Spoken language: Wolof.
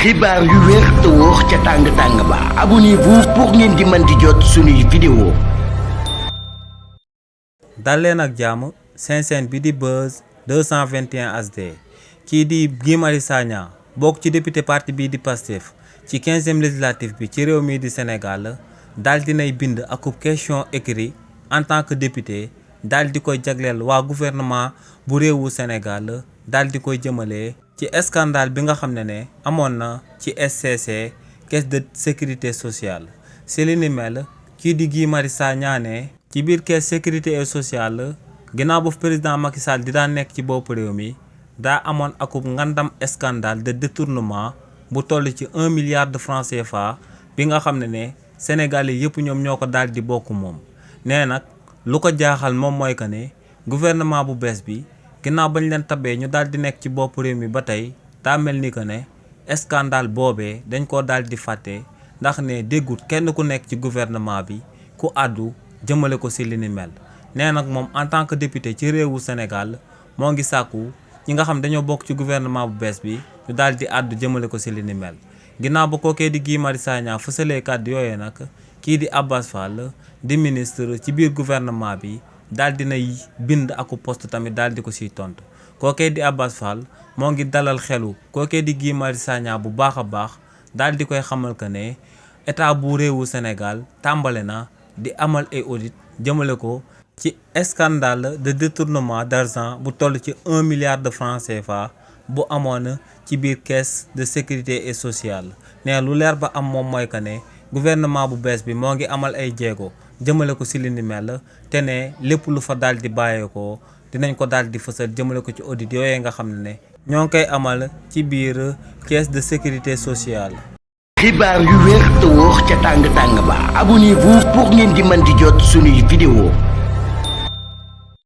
xibaar yu wér te wóor ca tàng ba abonnez-vous pour ngeen di mën di jot suñuy vidéo. dal leen ak jàmm seen chaîne bi di Buzz 221 HD kii di Guy Marius Sagna bokk ci député parti bii di Pastef ci 15e législative bi ci réew mii di Sénégal daal dinay bind akub question écrit en tant que député daal di koy jagleel waa gouvernement bu réewu Sénégal daal di koy jëmale ci scandale bi nga xam ne amoon na ci SCC caisse de sécurité sociale si li ni mel kii di Guy Marius Sagna ne ci biir caisse sécurité et sociale ginnaaw bu président Macky Sall di daan nekk ci bopp réew mi daa amoon akub ngandam scandale de détournement bu toll ci 1 milliard de francs CFA bi nga xam ne Sénégalais yëpp ñoom ñoo ko daal di bokk moom. nee nag lu ko jaaxal moom mooy que ne gouvernement bu bees bi ginnaaw bañ leen tabee ñu daal di nekk ci bopp réew mi ba tey daa mel ni que ne scandale boobee dañ koo daal di fàtte ndax ne déggut kenn ku nekk ci gouvernement bi ku àddu jëmale ko si li ni mel. nee nag moom en tant que député ci réewu Sénégal moo ngi sàkku ñi nga xam dañoo bokk ci gouvernement bu bees bi ñu daal di àddu jëmale ko si li ni mel. ginnaaw ba kookee di Guy Marius Sagna fësalee kàddu yooyee nag kii di Abass Fall di ministre ci biir gouvernement bi daal dinay bind aku poste tamit daal di ko siy tontu kookee di Abass Fall moo ngi dalal xelu kookee di Guy Marius Sagna bu baax a baax daal di koy xamal que ne état bu réewu Sénégal tàmbale na di amal ay audit jëmale ko ci scandale de détournement d'argent bu toll ci 1 milliard de francs CFA bu amoon ci biir caisse de sécurité et sociale. ne lu leer ba am moom mooy que ne gouvernement bu bees bi moo ngi amal ay jéego jëmale ko si li ni mel te ne lépp lu fa daal di bàyyeekoo dinañ ko daal di fësal jëmale ko ci audit yooyee nga xam ne ñoo ngi koy amal ci biir caisse de sécurité sociale. xibaar yu wér te wóor ca tàng ba abonnez-vous pour ngeen di mën di jot suñuy vidéo.